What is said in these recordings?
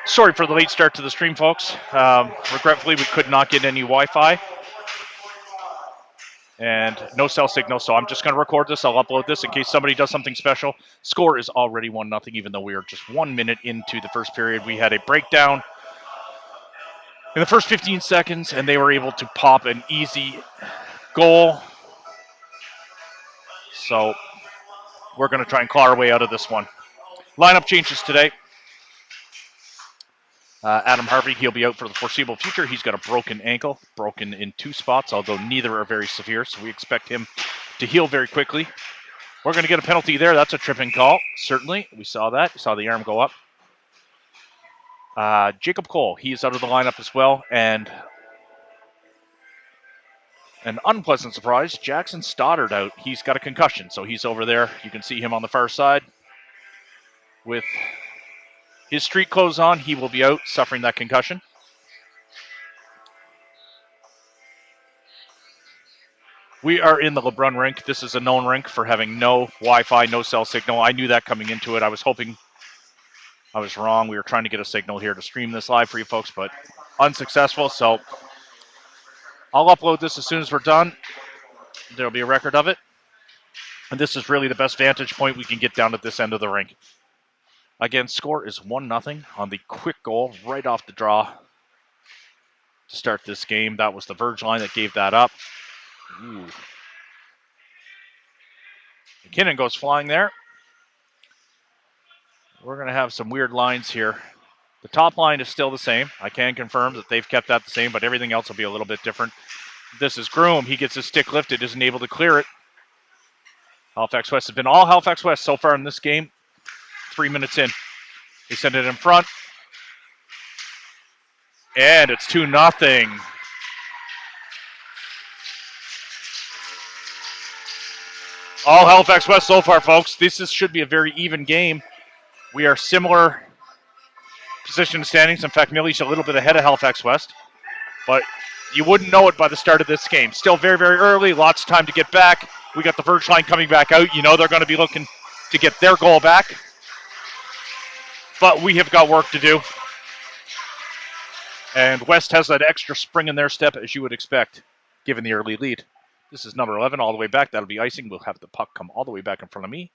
Sorry for the late start to the stream, folks. Regretfully, we could not get any Wi-Fi and no cell signal, so I'm just going to record this. I'll upload this in case somebody does something special. Score is already 1-0, even though we are just 1 minute into the first period. We had a breakdown in the first 15 seconds, and they were able to pop an easy goal. So we're going to try and claw our way out of this one. Lineup changes today. Adam Harvey, he'll be out for the foreseeable future. He's got a broken ankle, broken in 2 spots, although neither are very severe, so we expect him to heal very quickly. We're going to get a penalty there. That's a tripping call, certainly. We saw that. We saw the arm go up. Jacob Cole, he's out of the lineup as well, and an unpleasant surprise, Jackson Stoddard out. He's got a concussion, so he's over there. You can see him on the far side with his street clothes on. He will be out, suffering that concussion. We are in the LeBrun rink. This is a known rink for having no Wi-Fi, no cell signal. I knew that coming into it. I was hoping I was wrong. We were trying to get a signal here to stream this live for you folks, but unsuccessful. So I'll upload this as soon as we're done. There'll be a record of it. And this is really the best vantage point we can get down at this end of the rink. Again, score is 1-0 on the quick goal right off the draw to start this game. That was the Verge line that gave that up. Ooh. McKinnon goes flying there. We're going to have some weird lines here. The top line is still the same. I can confirm that they've kept that the same, but everything else will be a little bit different. This is Groom. He gets his stick lifted, isn't able to clear it. Halifax West has been all Halifax West so far in this game. 3 minutes in. They send it in front. And it's 2-0. All Halifax West so far, folks. This should be a very even game. We are similar position standings. In fact, Millie's a little bit ahead of Halifax West. But you wouldn't know it by the start of this game. Still very, very early. Lots of time to get back. We got the Verge line coming back out. You know they're going to be looking to get their goal back. But we have got work to do. And West has that extra spring in their step, as you would expect, given the early lead. This is number 11 all the way back. That'll be icing. We'll have the puck come all the way back in front of me.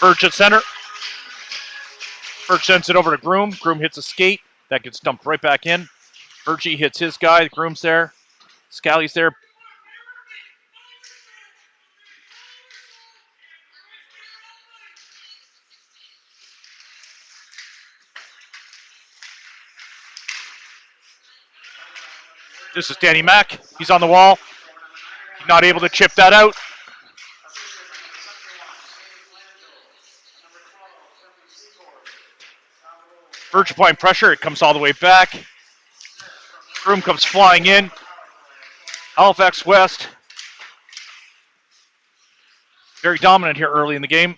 Verge at center. Verge sends it over to Groom. Groom hits a skate. That gets dumped right back in. Verge hits his guy. Groom's there. Scally's there. This is Danny Mack. He's on the wall. He's not able to chip that out. Verge applying pressure. It comes all the way back. Groom comes flying in. Halifax West. Very dominant here early in the game.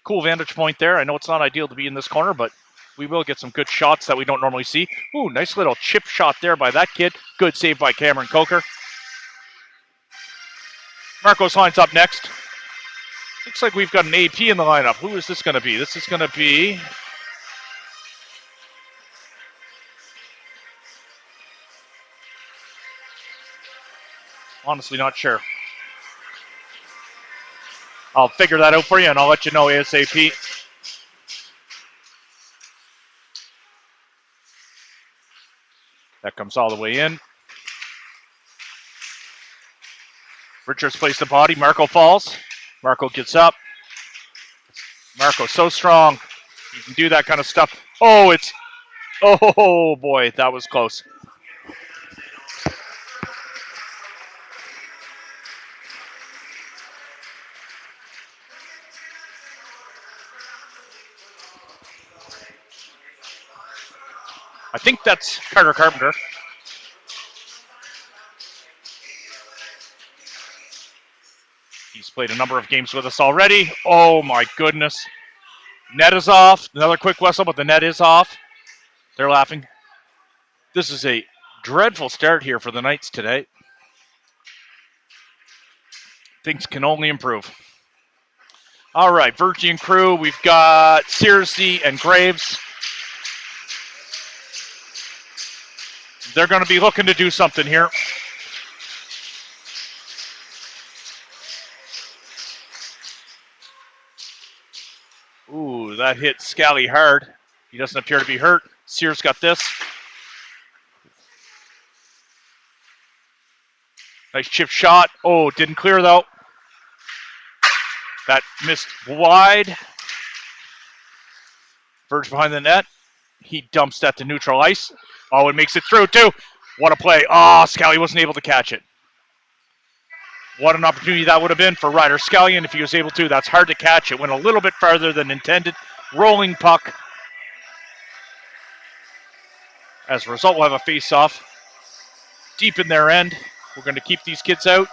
Cool vantage point there. I know it's not ideal to be in this corner, but we will get some good shots that we don't normally see. Ooh, nice little chip shot there by that kid. Good save by Cameron Coker. Marcos lines up next. Looks like we've got an AP in the lineup. Who is this going to be? This is going to be... Honestly, not sure. I'll figure that out for you, and I'll let you know ASAP. That comes all the way in. Richards plays the body. Marco falls. Marco gets up. Marco so strong. He can do that kind of stuff. Oh, oh boy, that was close. I think that's Carter Carpenter. He's played a number of games with us already. Oh my goodness. Net is off. Another quick whistle, but the net is off. They're laughing. This is a dreadful start here for the Knights today. Things can only improve. All right, Virgie and crew. We've got Searcy and Graves. They're going to be looking to do something here. Ooh, that hit Scally hard. He doesn't appear to be hurt. Sears got this. Nice chip shot. Oh, didn't clear though. That missed wide. Verge behind the net. He dumps that to neutral ice. Oh, it makes it through too. What a play. Oh, Scally wasn't able to catch it. What an opportunity that would have been for Ryder Scallion if he was able to. That's hard to catch. It went a little bit farther than intended. Rolling puck. As a result, we'll have a face-off deep in their end. We're going to keep these kids out.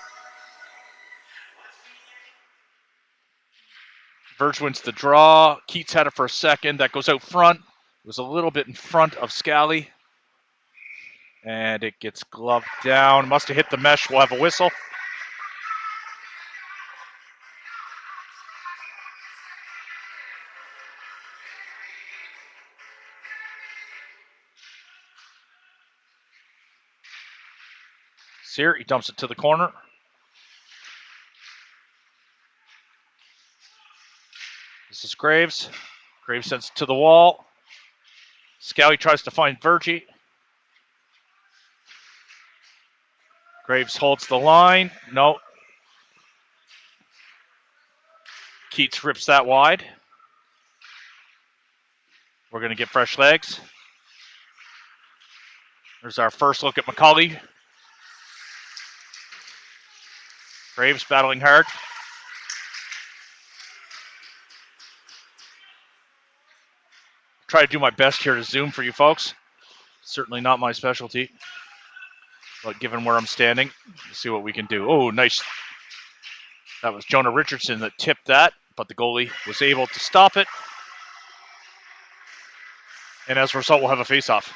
Verge wins the draw. Keats had it for a second. That goes out front. It was a little bit in front of Scally. And it gets gloved down. Must have hit the mesh. We'll have a whistle. Sear, he dumps it to the corner. This is Graves. Graves sends it to the wall. Scally tries to find Virgie. Graves holds the line. No. Keats rips that wide. We're going to get fresh legs. There's our first look at McCauley. Graves battling hard. Try to do my best here to zoom for you folks. Certainly not my specialty. But given where I'm standing, let's see what we can do. Oh, nice. That was Jonah Richardson that tipped that, but the goalie was able to stop it. And as a result, we'll have a face-off.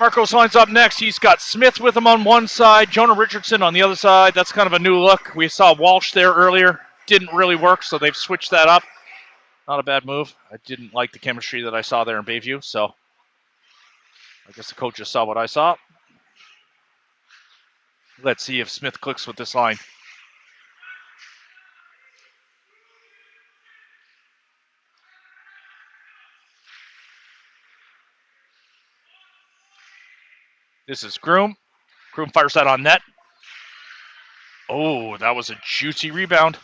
Marcos lines up next. He's got Smith with him on one side, Jonah Richardson on the other side. That's kind of a new look. We saw Walsh there earlier. Didn't really work, so they've switched that up. Not a bad move. I didn't like the chemistry that I saw there in Bayview, so I guess the coach just saw what I saw. Let's see if Smith clicks with this line. This is Groom. Groom fires that on net. Oh, that was a juicy rebound.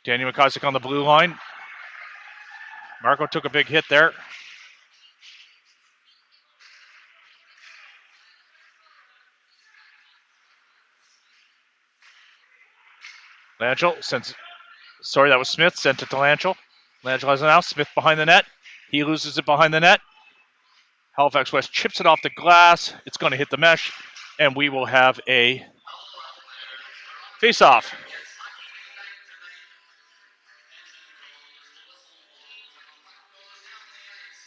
Daniel McIsaac on the blue line. Marco took a big hit there. Lanchel sends. Sorry, that was Smith. Sent it to Lanchel. Lanchel has it now. Smith behind the net. He loses it behind the net. Halifax West chips it off the glass. It's going to hit the mesh, and we will have a face-off.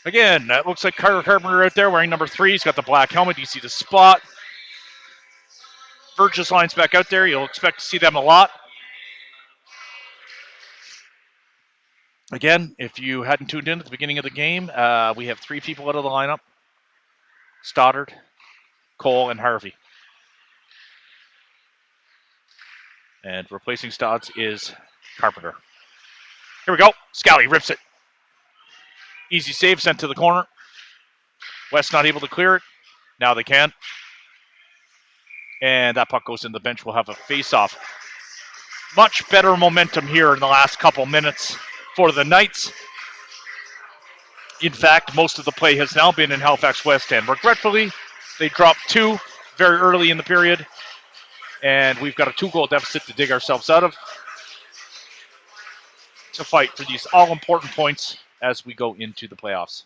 Again, that looks like Carter Carpenter out there wearing number 3. He's got the black helmet. You see the spot. Verge's lines back out there. You'll expect to see them a lot. Again, if you hadn't tuned in at the beginning of the game, we have 3 people out of the lineup. Stoddard, Cole, and Harvey. And replacing Stodds is Carpenter. Here we go. Scally rips it. Easy save, sent to the corner. West not able to clear it. Now they can. And that puck goes in the bench. We'll have a face-off. Much better momentum here in the last couple minutes for the Knights. In fact, most of the play has now been in Halifax West End. Regretfully, they dropped 2 very early in the period. And we've got a 2-goal deficit to dig ourselves out of. To fight for these all-important points as we go into the playoffs.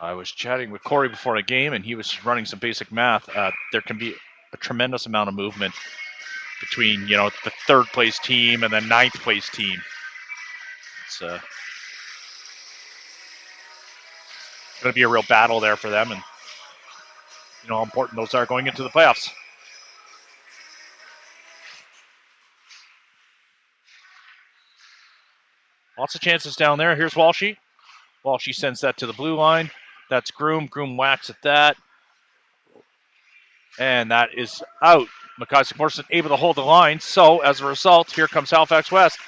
I was chatting with Corey before the game, and he was running some basic math. There can be a tremendous amount of movement between, the third place team and the ninth place team. It's going to be a real battle there for them, and how important those are going into the playoffs. Lots of chances down there. Here's Walshy. Walshy sends that to the blue line. That's Groom. Groom whacks at that. And that is out. McIsaac Morrison able to hold the line. So, as a result, here comes Halifax West.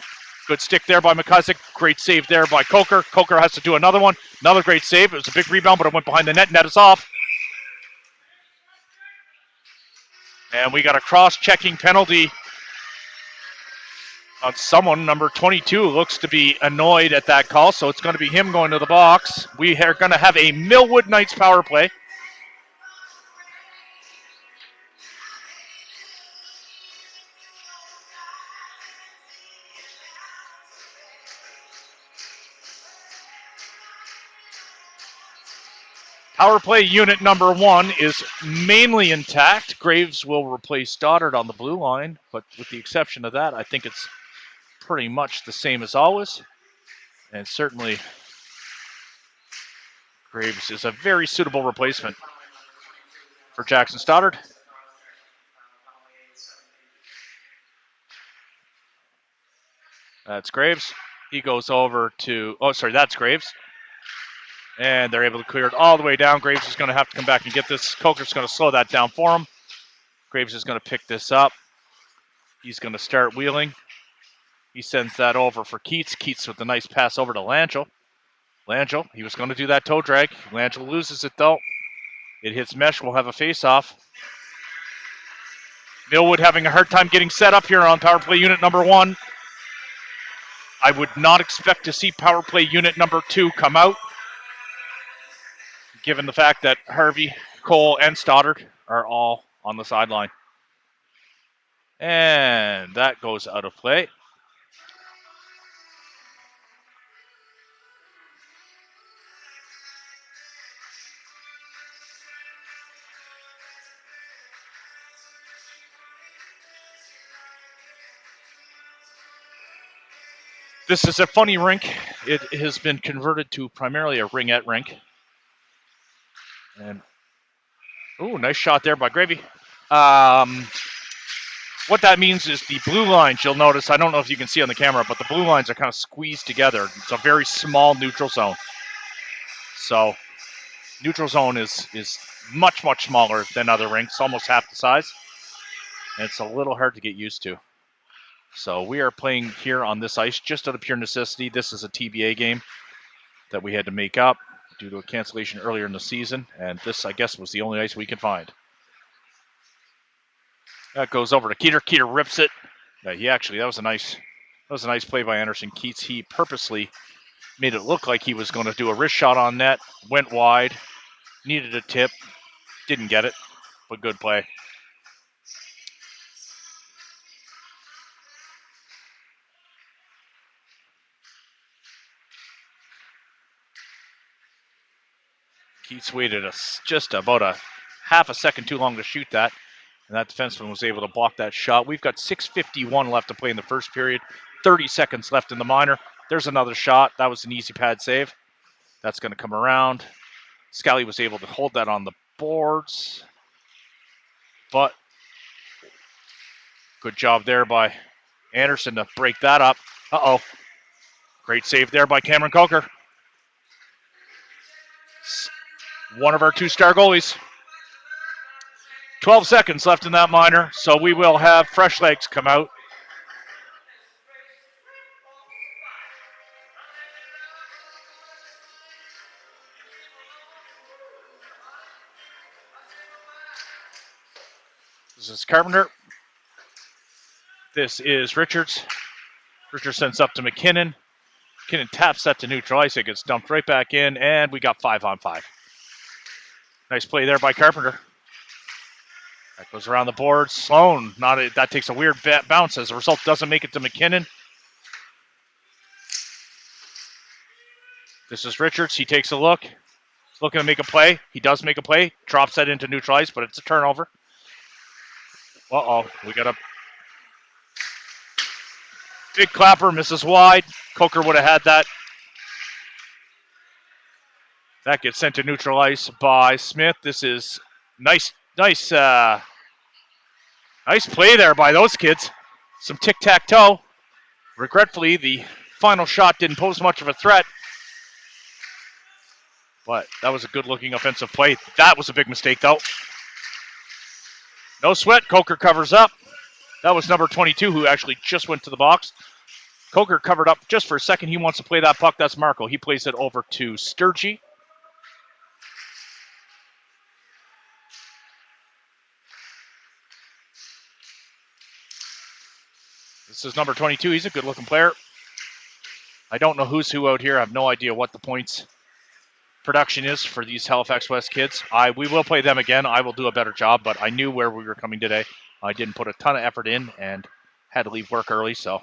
Good stick there by McIsaac. Great save there by Coker. Coker has to do another one. Another great save. It was a big rebound, but it went behind the net. Net is off. And we got a cross-checking penalty on someone. Number 22 looks to be annoyed at that call, so it's going to be him going to the box. We are going to have a Millwood Knights power play. Power play unit number 1 is mainly intact. Graves will replace Stoddard on the blue line, but with the exception of that, I think it's pretty much the same as always. And certainly Graves is a very suitable replacement for Jackson Stoddard. That's Graves. He goes over to, that's Graves. And they're able to clear it all the way down. Graves is going to have to come back and get this. Coker's going to slow that down for him. Graves is going to pick this up. He's going to start wheeling. He sends that over for Keats. Keats with a nice pass over to Langell. Langell, he was going to do that toe drag. Langell loses it though. It hits mesh. We'll have a face-off. Millwood having a hard time getting set up here on power play unit number 1. I would not expect to see power play unit number 2 come out, given the fact that Harvey, Cole, and Stoddard are all on the sideline. And that goes out of play. This is a funny rink. It has been converted to primarily a ringette rink. And nice shot there by Gravy. What that means is the blue lines, you'll notice, I don't know if you can see on the camera, but the blue lines are kind of squeezed together. It's a very small neutral zone. So neutral zone is much, much smaller than other rinks, almost half the size. And it's a little hard to get used to. So we are playing here on this ice just out of pure necessity. This is a TBA game that we had to make up due to a cancellation earlier in the season. And this, I guess, was the only ice we could find. That goes over to Keeter. Keeter rips it. That was a nice play by Anderson Keats. He purposely made it look like he was going to do a wrist shot on net, went wide, needed a tip, didn't get it, but good play. Keats waited just about a half a second too long to shoot that, and that defenseman was able to block that shot. We've got 6:51 left to play in the first period, 30 seconds left in the minor. There's another shot. That was an easy pad save. That's going to come around. Scally was able to hold that on the boards, but good job there by Anderson to break that up. Great save there by Cameron Coker. One of our 2-star goalies. 12 seconds left in that minor, so we will have fresh legs come out. This is Carpenter. This is Richards. Richards sends up to McKinnon. McKinnon taps that to neutral ice. It gets dumped right back in, and we got 5-on-5. Nice play there by Carpenter. That goes around the board. Sloan, that takes a weird bounce. As a result, doesn't make it to McKinnon. This is Richards. He takes a look. looking to make a play. He does make a play. Drops that into neutral ice, but it's a turnover. Uh-oh. We got a big clapper. Misses wide. Coker would have had that. That gets sent to neutral ice by Smith. This is nice play there by those kids. Some tic-tac-toe. Regretfully, the final shot didn't pose much of a threat. But that was a good-looking offensive play. That was a big mistake, though. No sweat. Coker covers up. That was number 22 who actually just went to the box. Coker covered up just for a second. He wants to play that puck. That's Marco. He plays it over to Sturgey. This is number 22. He's a good-looking player. I don't know who's who out here. I have no idea what the points production is for these Halifax West kids. We will play them again. I will do a better job, but I knew where we were coming today. I didn't put a ton of effort in and had to leave work early, so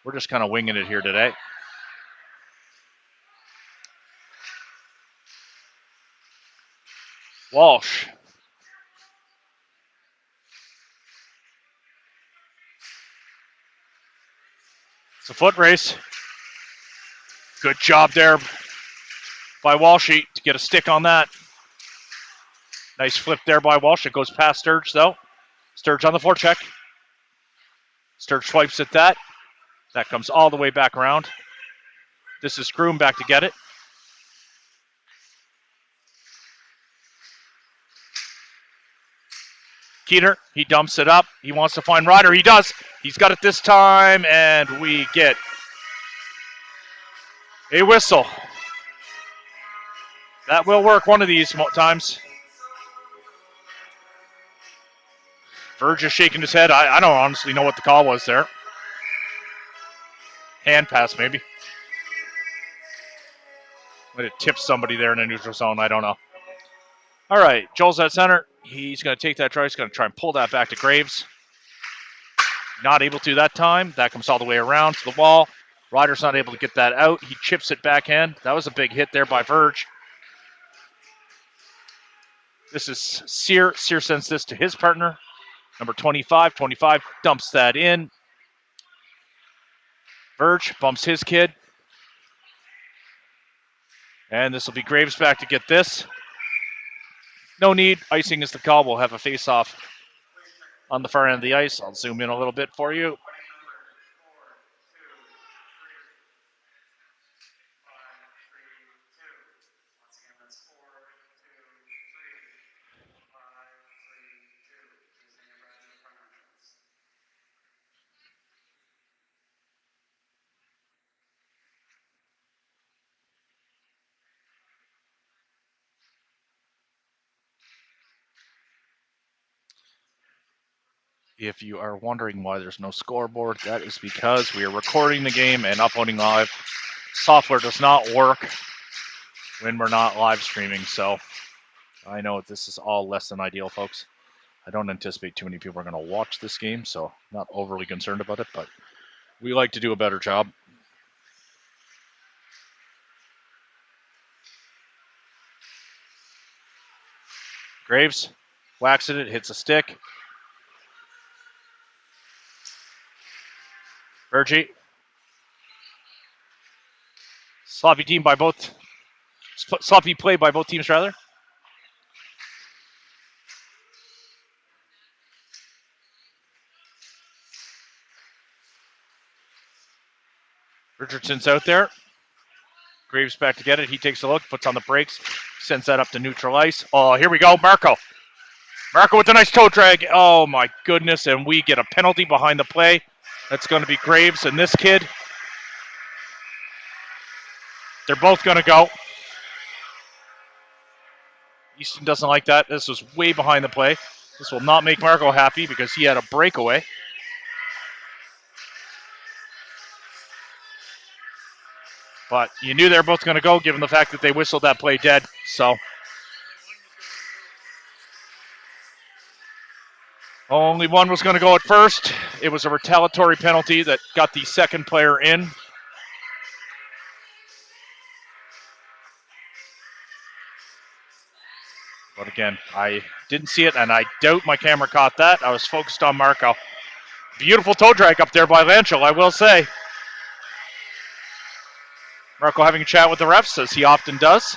we're just kind of winging it here today. Walsh. It's a foot race. Good job there by Walshy to get a stick on that. Nice flip there by Walsh. It goes past Sturge, though. Sturge on the forecheck. Sturge swipes at that. That comes all the way back around. This is Groom back to get it. Keener, he dumps it up. He wants to find Ryder. He does. He's got it this time, and we get a whistle. That will work one of these times. Verge is shaking his head. I don't honestly know what the call was there. Hand pass, maybe. Might have tipped somebody there in the neutral zone. I don't know. All right, Joel's at center. He's going to take that try. He's going to try and pull that back to Graves. Not able to that time. That comes all the way around to the wall. Ryder's not able to get that out. He chips it backhand. That was a big hit there by Verge. This is Sear. Sear sends this to his partner, number 25. 25 dumps that in. Verge bumps his kid. And this will be Graves back to get this. No need. Icing is the call. We'll have a face-off on the far end of the ice. I'll zoom in a little bit for you. If you are wondering why there's no scoreboard, that is because we are recording the game and uploading live. Software does not work when we're not live streaming, so I know this is all less than ideal, folks. I don't anticipate too many people are going to watch this game, so not overly concerned about it, but we like to do a better job. Graves whacks it, hits a stick. Virgie. Sloppy play by both teams, rather. Richardson's out there. Graves back to get it. He takes a look, puts on the brakes, sends that up to neutral ice. Oh, here we go, Marco. Marco with a nice toe drag. Oh, my goodness, and we get a penalty behind the play. That's going to be Graves and this kid. They're both going to go. Easton doesn't like that. This was way behind the play. This will not make Marco happy because he had a breakaway. But you knew they were both going to go given the fact that they whistled that play dead. So only one was going to go at first. It was a retaliatory penalty that got the second player in. But again, I didn't see it, and I doubt my camera caught that. I was focused on Marco. Beautiful toe drag up there by Lanchel, I will say. Marco having a chat with the refs, as he often does.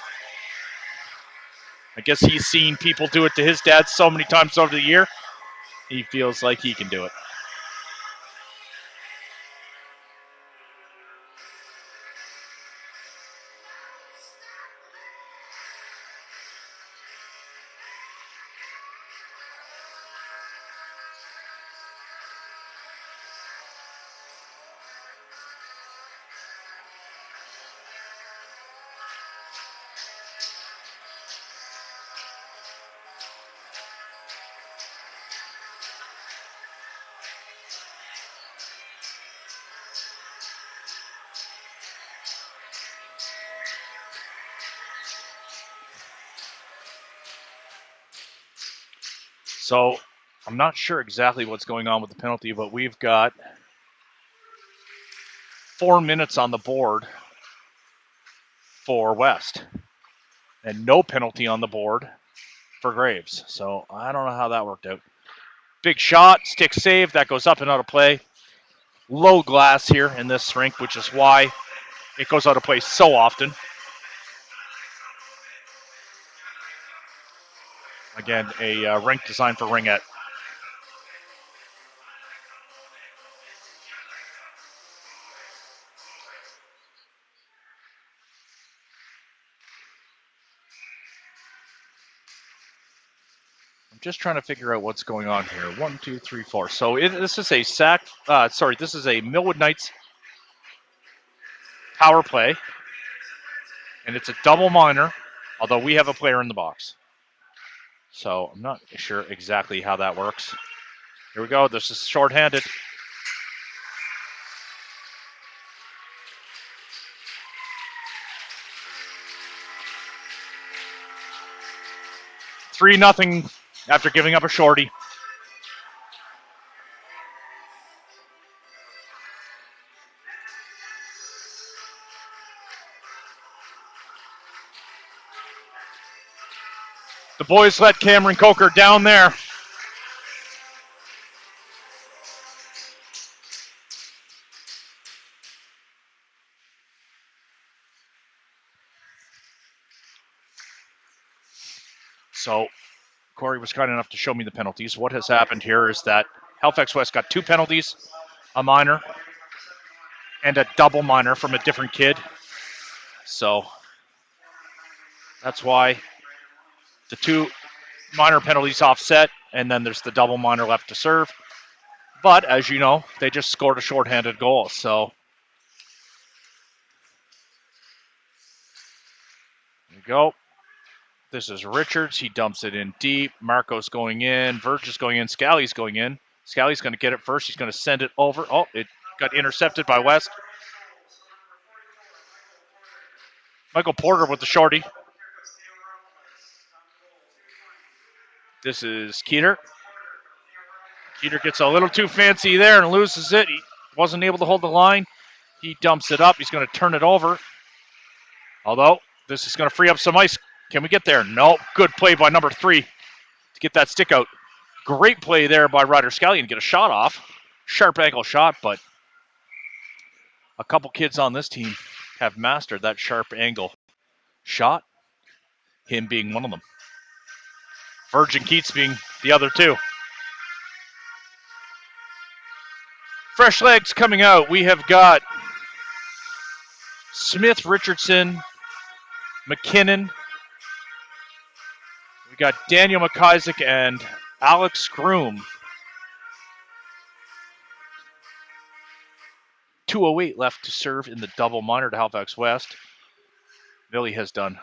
I guess he's seen people do it to his dad so many times over the year. He feels like he can do it. So I'm not sure exactly what's going on with the penalty, but we've got 4 minutes on the board for West and no penalty on the board for Graves. So I don't know how that worked out. Big shot, stick save, that goes up and out of play. Low glass here in this rink, which is why it goes out of play so often. Again, a rink designed for ringette. I'm just trying to figure out what's going on here. 1, 2, 3, 4. So this is a this is a Millwood Knights power play, and it's a double minor, although we have a player in the box. So I'm not sure exactly how that works. Here we go. This is shorthanded. Three nothing after giving up a shorty. The boys let Cameron Coker down there. So Corey was kind enough to show me the penalties. What has happened here is that Halifax West got 2 penalties, a minor, and a double minor from a different kid. So that's why the 2 minor penalties offset, and then there's the double minor left to serve. But as you know, they just scored a shorthanded goal. So there you go. This is Richards. He dumps it in deep. Marco's going in. Verge is going in. Scally's going in. Scally's going to get it first. He's going to send it over. Oh, it got intercepted by West. Michael Porter with the shorty. This is Keeter. Keeter gets a little too fancy there and loses it. He wasn't able to hold the line. He dumps it up. He's going to turn it over. Although, this is going to free up some ice. Can we get there? No. Good play by number 3 to get that stick out. Great play there by Ryder Scallion to get a shot off. Sharp ankle shot, but a couple kids on this team have mastered that sharp angle shot, him being one of them. Virgin Keats being the other 2. Fresh legs coming out. We have got Smith, Richardson, McKinnon. We got Daniel McIsaac and Alex Groom. 2:08 left to serve in the double minor to Halifax West. Billy has done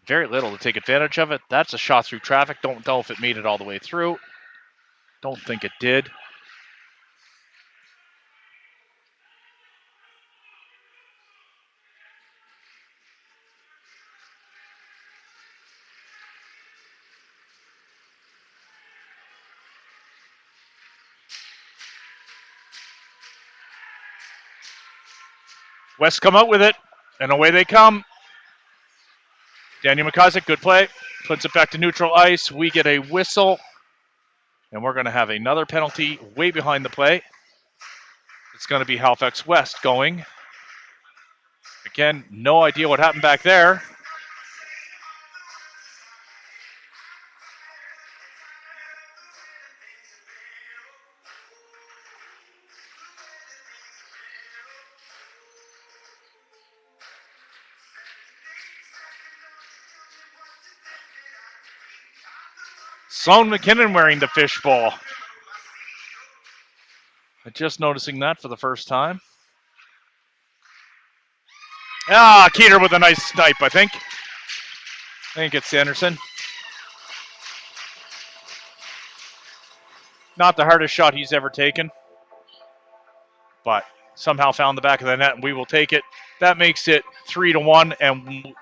very little to take advantage of it. That's a shot through traffic. Don't know if it made it all the way through. Don't think it did. West come out with it, and away they come. Daniel McIsaac, good play. Puts it back to neutral ice. We get a whistle. And we're going to have another penalty way behind the play. It's going to be Halifax West going. Again, no idea what happened back there. Sloan McKinnon wearing the fishbowl. Just noticing that for the first time. Keeter with a nice snipe, I think. I think it's Anderson. Not the hardest shot he's ever taken, but somehow found the back of the net, and we will take it. That makes it 3-1, and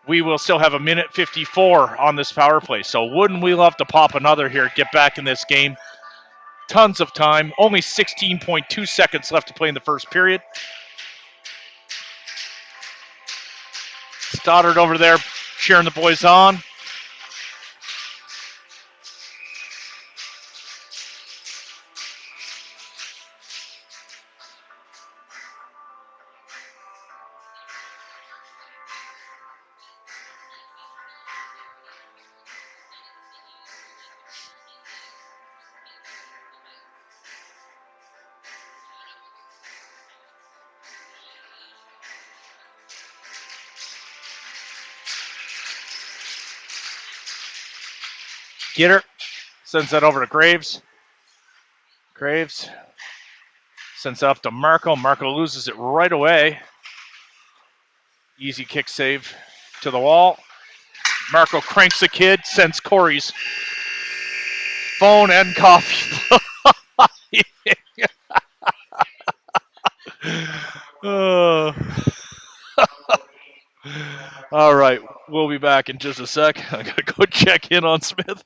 we will still have 1:54 on this power play. So wouldn't we love to pop another here, get back in this game? Tons of time. Only 16.2 seconds left to play in the first period. Stoddard over there cheering the boys on. Gitter sends that over to Graves. Graves sends it up to Marco. Marco loses it right away. Easy kick save to the wall. Marco cranks the kid, sends Corey's phone and coffee. All right, we'll be back in just a sec. I'm going to go check in on Smith.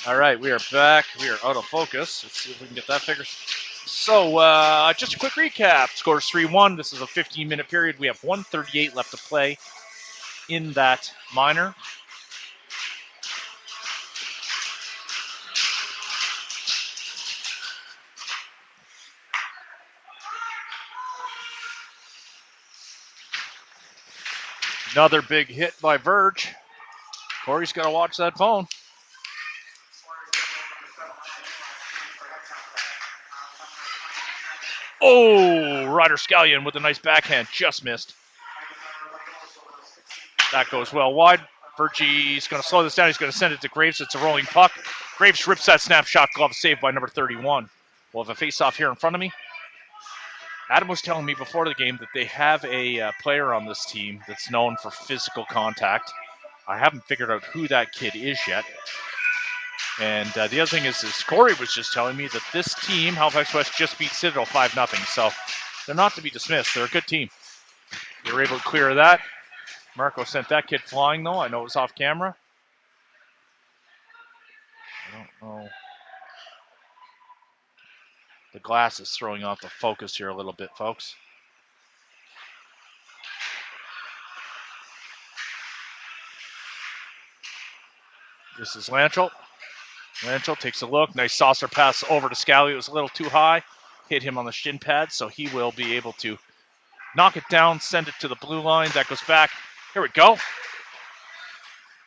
All right, we are back. We are out of focus. Let's see if we can get that figured. So, just a quick recap. Scores 3-1. This is a 15-minute period. We have 1:38 left to play in that minor. Another big hit by Verge. Corey's got to watch that phone. Oh, Ryder Scallion with a nice backhand. Just missed. That goes well wide. Vergie's going to slow this down. He's going to send it to Graves. It's a rolling puck. Graves rips that snapshot glove, saved by number 31. We'll have a face-off here in front of me. Adam was telling me before the game that they have a player on this team that's known for physical contact. I haven't figured out who that kid is yet. And the other thing is Corey was just telling me that this team, Halifax West, just beat Citadel 5-0. So they're not to be dismissed. They're a good team. They were able to clear that. Marco sent that kid flying, though. I know it was off camera. I don't know. The glass is throwing off the focus here a little bit, folks. This is Lanchel. Lanchel takes a look. Nice saucer pass over to Scally. It was a little too high. Hit him on the shin pad, so he will be able to Knock it down, send it to the blue line. That goes back. Here we go.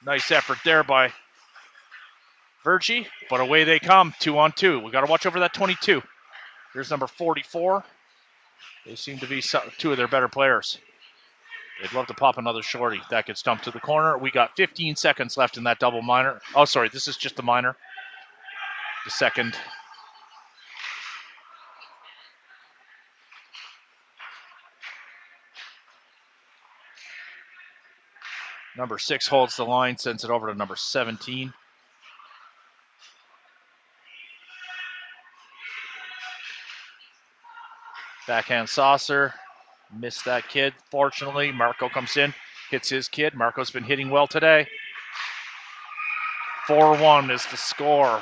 Nice effort there by Virgie, but away they come, 2-on-2. We got to watch over that 22. Here's number 44. They seem to be two of their better players. They'd love to pop another shorty. That gets dumped to the corner. We got 15 seconds left in that double minor. Oh, sorry, this is just the minor. The second. Number 6 holds the line, sends it over to number 17. Backhand saucer. Missed that kid, fortunately. Marco comes in, hits his kid. Marco's been hitting well today. 4-1 is the score.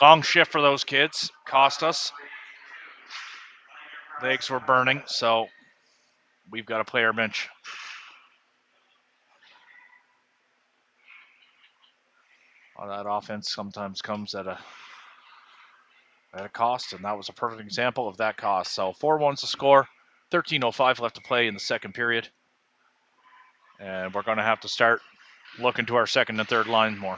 Long shift for those kids. Cost us. Legs were burning, so we've got to play our bench. Well, that offense sometimes comes at a cost, and that was a perfect example of that cost. So 4-1's the score. 13:05 left to play in the second period. And we're going to have to start looking to our second and third line more.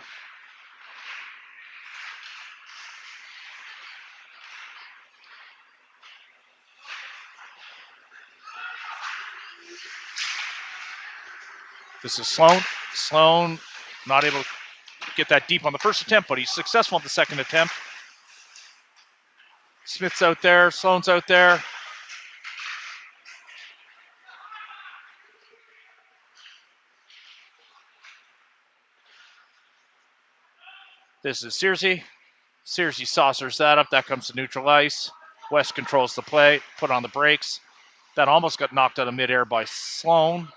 This is Sloan. Sloan not able to get that deep on the first attempt, but he's successful on the second attempt. Smith's out there. Sloan's out there. This is Searcy. Searcy saucers that up. That comes to neutral ice. West controls the play. Put on the brakes. That almost got knocked out of midair by Sloan.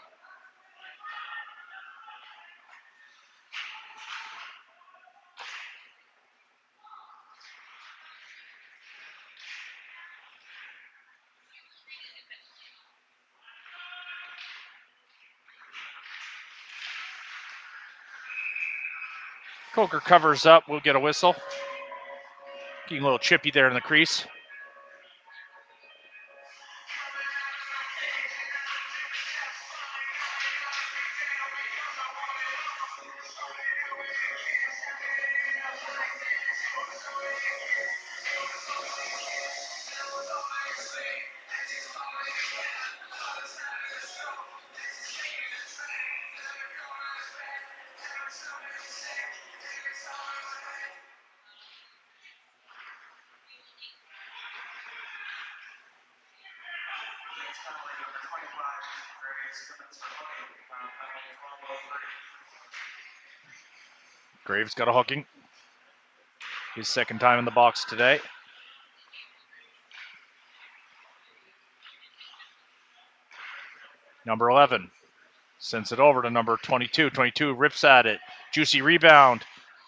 Coker covers up. We'll get a whistle. Getting a little chippy there in the crease. Graves got a hooking. His second time in the box today. Number 11 sends it over to number 22. 22 rips at it. Juicy rebound.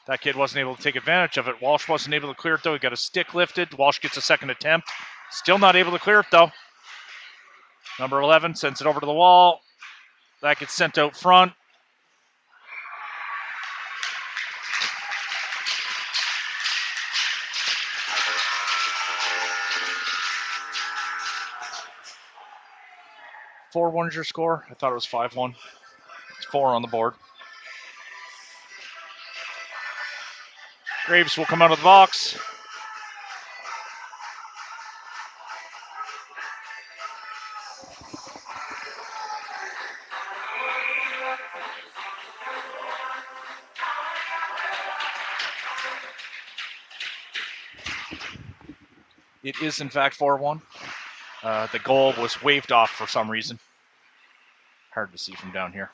That kid wasn't able to take advantage of it. Walsh wasn't able to clear it, though. He got a stick lifted. Walsh gets a second attempt. Still not able to clear it, though. Number 11 sends it over to the wall. That gets sent out front. "4-1 is your score?" I thought it was 5-1. It's 4 on the board. Graves will come out of the box. It is, in fact, 4-1. The goal was waved off for some reason. Hard to see from down here.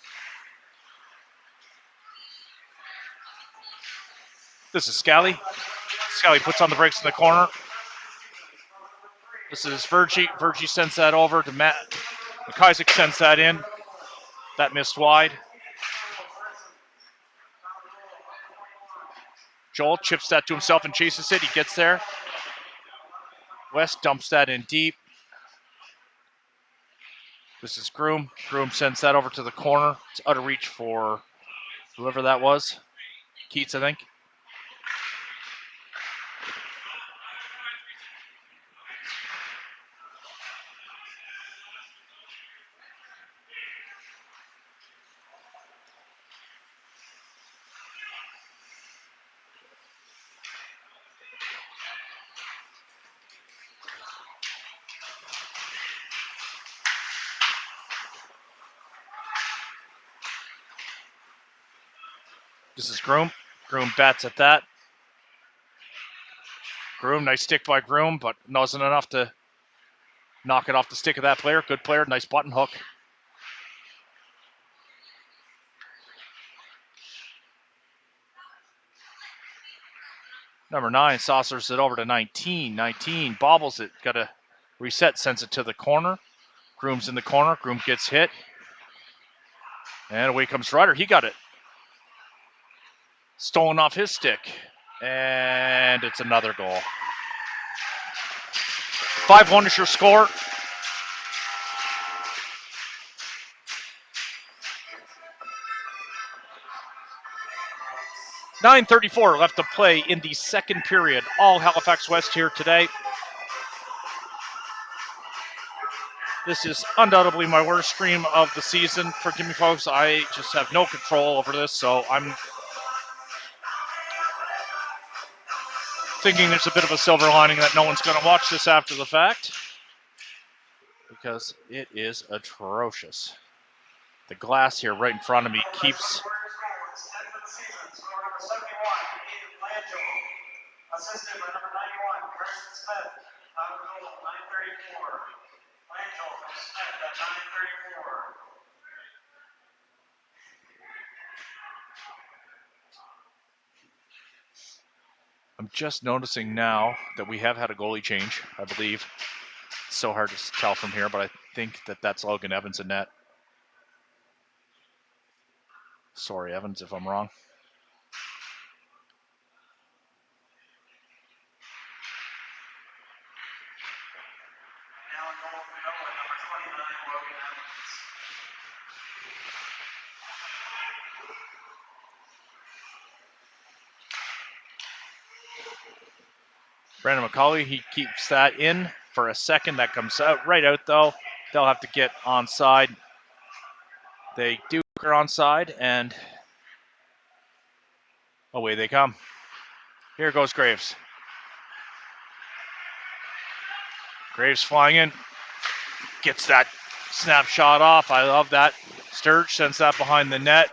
This is Scally. Scally puts on the brakes in the corner. This is Virgie. Virgie sends that over to Matt. McIsaac sends that in. That missed wide. Joel chips that to himself and chases it. He gets there. West dumps that in deep. This is Groom. Groom sends that over to the corner. It's out of reach for whoever that was. Keats, I think. This is Groom. Groom bats at that. Groom, nice stick by Groom, but wasn't enough to knock it off the stick of that player. Good player, nice button hook. Number 9 saucers it over to 19. 19 bobbles it. Got to reset, sends it to the corner. Groom's in the corner. Groom gets hit. And away comes Ryder. He got it. Stolen off his stick. And it's another goal. 5-1 is your score. .934 left to play in the second period. All Halifax West here today. This is undoubtedly my worst stream of the season. Forgive me, folks. I just have no control over this, so I'm thinking there's a bit of a silver lining that no one's going to watch this after the fact, because it is atrocious. The glass here right in front of me keeps... Assisted by number 91, Carson Smith, out of goal, 934. Langell from Smith at 934. I'm just noticing now that we have had a goalie change, I believe. It's so hard to tell from here, but I think that that's Logan Evans in net. Sorry, Evans, if I'm wrong. Brandon McCauley, he keeps that in for a second. That comes out right out, though. They'll have to get onside. They do are onside, and away they come. Here goes Graves. Graves flying in. Gets that snapshot off. I love that. Sturge sends that behind the net.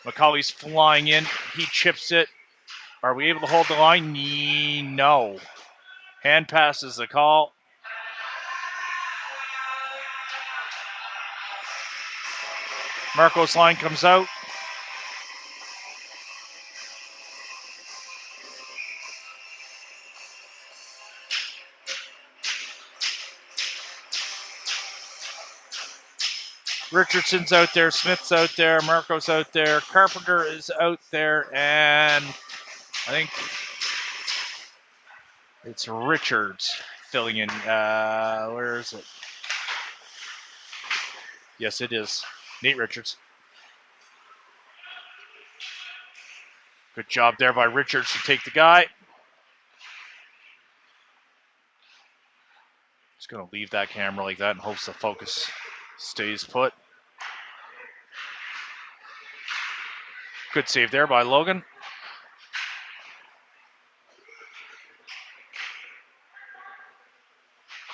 McCauley's flying in. He chips it. Are we able to hold the line? No. Hand pass is the call. Marco's line comes out. Richardson's out there. Smith's out there. Marco's out there. Carpenter is out there. And I think it's Richards filling in. Where is it? Yes, it is. Nate Richards. Good job there by Richards to take the guy. Just going to leave that camera like that and hopes the focus stays put. Good save there by Logan.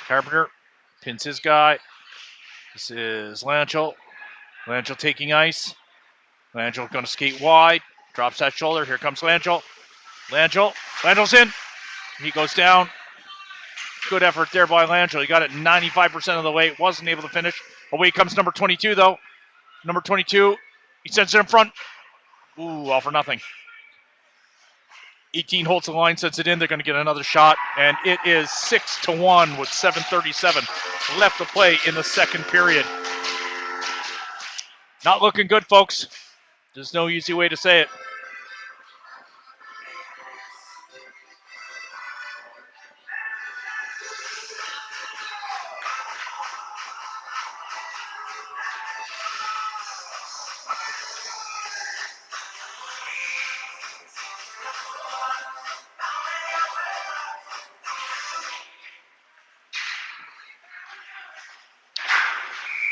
Carpenter pins his guy. This is Lanchel. Lanchel taking ice. Lanchel going to skate wide. Drops that shoulder. Here comes Lanchel. Langel's in. He goes down. Good effort there by Lanchel. He got it 95% of the way. Wasn't able to finish. Away comes number 22, though. Number 22. He sends it in front. Ooh, all for nothing. 18 holds the line, sends it in. They're going to get another shot, and it is 6-1 with 7:37 left to play in the second period. Not looking good, folks. There's no easy way to say it.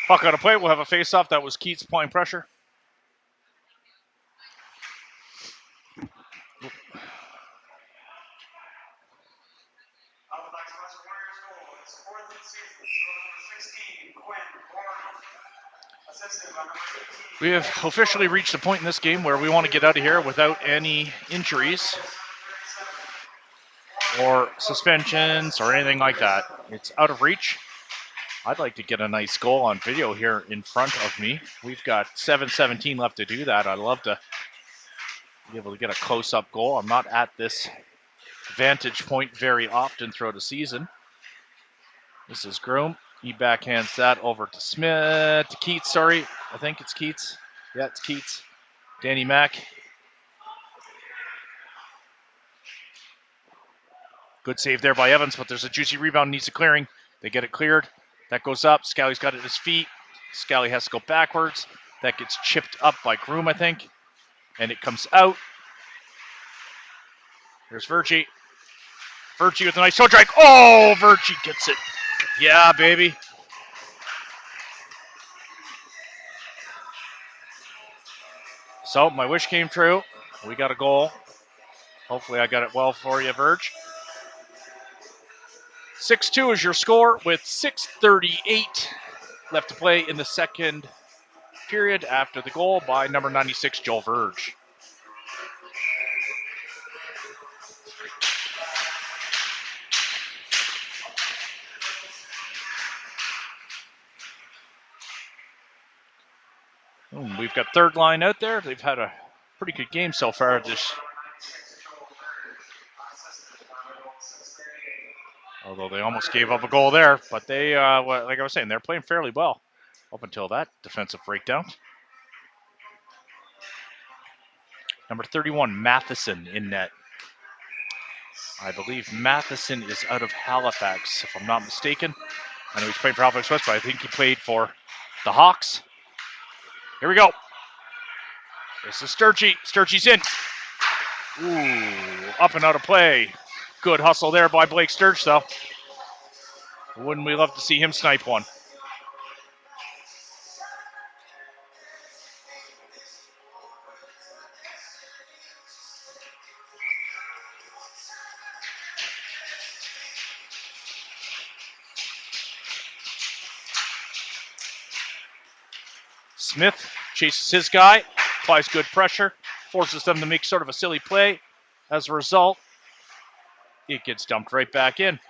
Puck out of play. We'll have a face-off. That was Keats applying pressure. We have officially reached a point in this game where we want to get out of here without any injuries or suspensions or anything like that. It's out of reach. I'd like to get a nice goal on video here in front of me. We've got 7:17 left to do that. I'd love to be able to get a close-up goal. I'm not at this vantage point very often throughout the season. This is Groom. He backhands that over to Smith, to Keats, sorry. I think it's Keats. Yeah, it's Keats. Danny Mack. Good save there by Evans, but there's a juicy rebound, needs a clearing. They get it cleared. That goes up. Scally's got it at his feet. Scally has to go backwards. That gets chipped up by Groom, I think. And it comes out. There's Virgie. Virgie with a nice toe drag. Oh, Virgie gets it. Yeah, baby. So, my wish came true. We got a goal. Hopefully I got it well for you, Virg. 6-2 is your score with 6:38 left to play in the second period after the goal by number 96, Joel Verge. We've got third line out there. They've had a pretty good game so far. Although they almost gave up a goal there, but they, like I was saying, they're playing fairly well up until that defensive breakdown. Number 31, Matheson in net. I believe Matheson is out of Halifax, if I'm not mistaken. I know he's playing for Halifax West, but I think he played for the Hawks. Here we go. This is Sturgey. Sturgey's in. Ooh, up and out of play. Good hustle there by Blake Sturge, though. Wouldn't we love to see him snipe one? Smith chases his guy, applies good pressure, forces them to make sort of a silly play. As a result, it gets dumped right back in.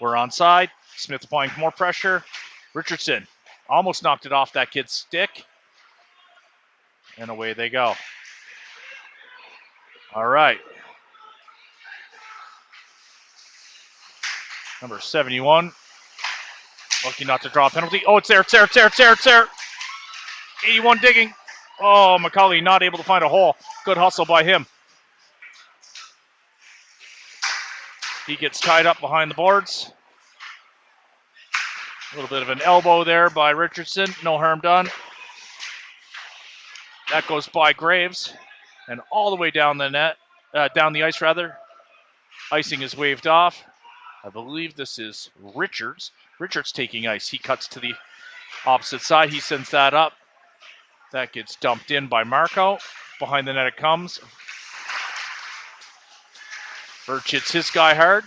We're onside. Smith applying more pressure. Richardson almost knocked it off that kid's stick. And away they go. All right. Number 71. Lucky not to draw a penalty. Oh, it's there, it's there, it's there, it's there, it's there. 81 digging. Oh, McCauley not able to find a hole. Good hustle by him. He gets tied up behind the boards. A little bit of an elbow there by Richardson. No harm done. That goes by Graves. And all the way down the net, down the ice rather. Icing is waved off. I believe this is Richards. Richards taking ice. He cuts to the opposite side. He sends that up. That gets dumped in by Marco. Behind the net it comes. Birch hits his guy hard.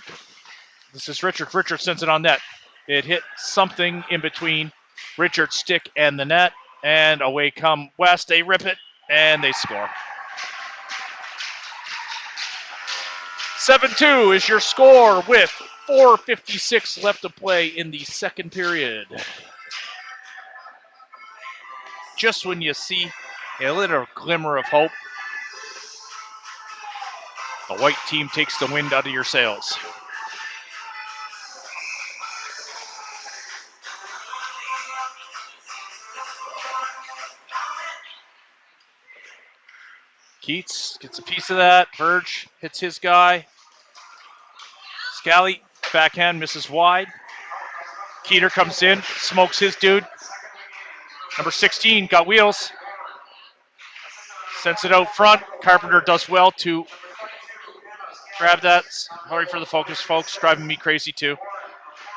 This is Richards. Richards sends it on net. It hit something in between Richards' stick and the net. And away come West. They rip it and they score. 7-2 is your score with 4:56 left to play in the second period. Just when you see a little glimmer of hope, the white team takes the wind out of your sails. Keats gets a piece of that. Verge hits his guy. Scally, backhand, misses wide. Keeter comes in, smokes his dude. Number 16 got wheels. Sends it out front. Carpenter does well to grab that. Sorry for the focus, folks. Driving me crazy too.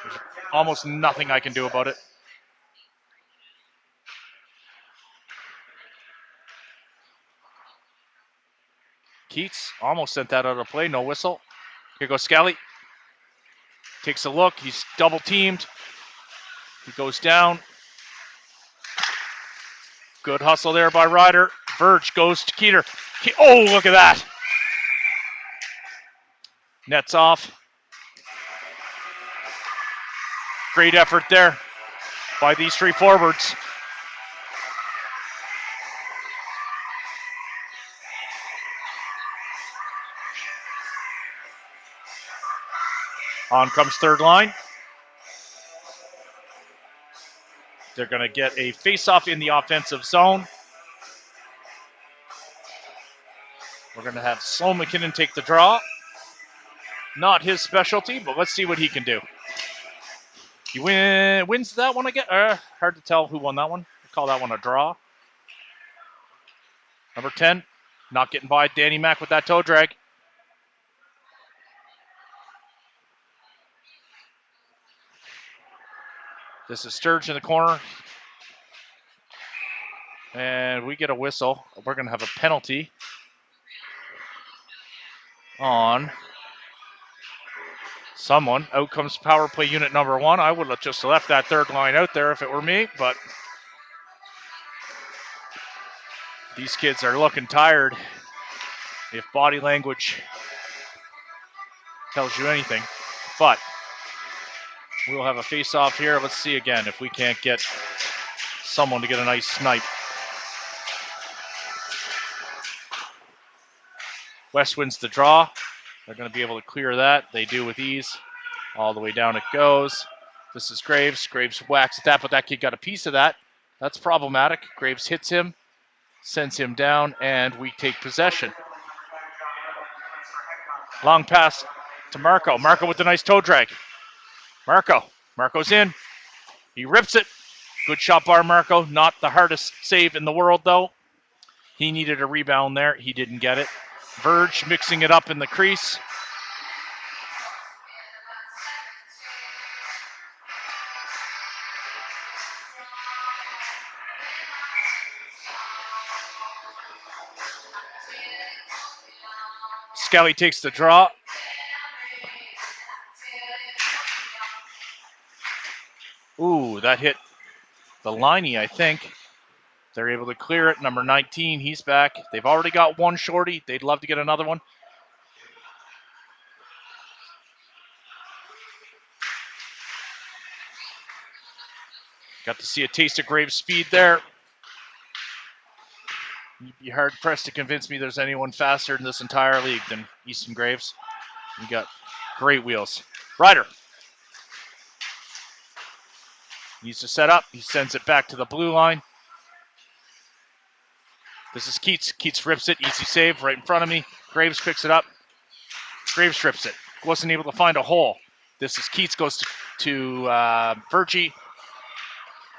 There's almost nothing I can do about it. Keats almost sent that out of play. No whistle. Here goes Scally. Takes a look. He's double teamed. He goes down. Good hustle there by Ryder. Verge goes to Keeter. Oh, look at that. Nets off. Great effort there by these three forwards. On comes third line. They're going to get a face-off in the offensive zone. We're going to have Sloan McKinnon take the draw. Not his specialty, but let's see what he can do. He wins that one again. Hard to tell who won that one. I call that one a draw. Number 10, not getting by Danny Mac with that toe drag. This is Sturge in the corner. And we get a whistle. We're going to have a penalty on someone. Out comes power play unit number 1. I would have just left that third line out there if it were me, but these kids are looking tired. If body language tells you anything. But we'll have a face-off here. Let's see again if we can't get someone to get a nice snipe. West wins the draw. They're going to be able to clear that. They do with ease. All the way down it goes. This is Graves. Graves whacks at that, but that kid got a piece of that. That's problematic. Graves hits him, sends him down, and we take possession. Long pass to Marco. Marco with the nice toe drag. Marco's in. He rips it. Good shot by Marco. Not the hardest save in the world, though. He needed a rebound there. He didn't get it. Verge mixing it up in the crease. Skelly takes the draw. Ooh, that hit the liney, I think. They're able to clear it. Number 19, he's back. They've already got one shorty. They'd love to get another one. Got to see a taste of Graves' speed there. You'd be hard-pressed to convince me there's anyone faster in this entire league than Easton Graves. You got great wheels. Ryder needs to set up. He sends it back to the blue line. This is Keats. Keats rips it. Easy save right in front of me. Graves picks it up. Graves strips it. Wasn't able to find a hole. This is Keats goes to Virgie.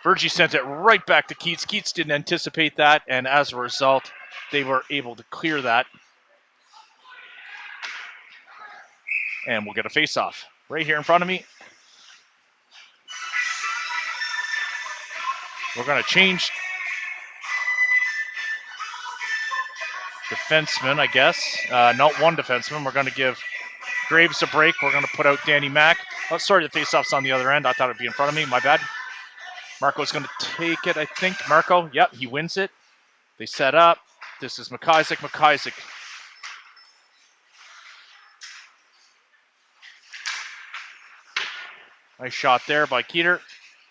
Virgie sent it right back to Keats. Keats didn't anticipate that, and as a result, they were able to clear that. And we'll get a face-off right here in front of me. We're going to change defenseman, I guess. Not one defenseman. We're going to give Graves a break. We're going to put out Danny Mac. Oh, sorry, the face-off's on the other end. I thought it'd be in front of me. My bad. Marco's going to take it, I think. Marco, yep, he wins it. They set up. This is McIsaac. Nice shot there by Keeter.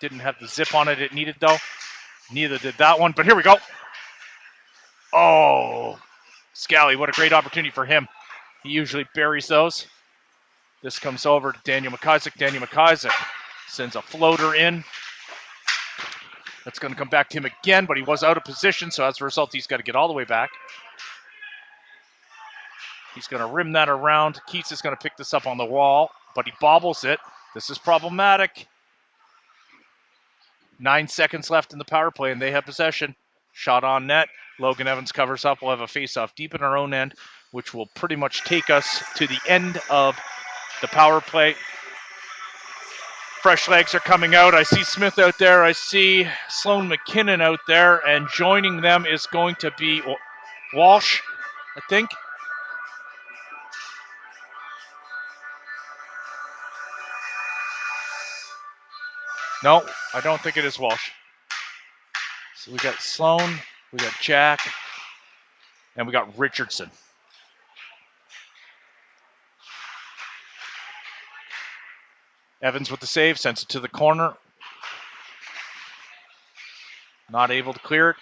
Didn't have the zip on it needed, though. Neither did that one, but here we go. Oh, Scally, what a great opportunity for him. He usually buries those. This comes over to Daniel McIsaac. Daniel McIsaac sends a floater in. That's going to come back to him again, but he was out of position, so as a result, he's got to get all the way back. He's going to rim that around. Keats is going to pick this up on the wall, but he bobbles it. This is problematic. 9 seconds left in the power play, and they have possession. Shot on net. Logan Evans covers up. We'll have a face-off deep in our own end, which will pretty much take us to the end of the power play. Fresh legs are coming out. I see Smith out there. I see Sloan McKinnon out there, and joining them is going to be Walsh, I think. No, I don't think it is Walsh. So we got Sloan, we got Jack, and we got Richardson. Evans with the save, sends it to the corner. Not able to clear it.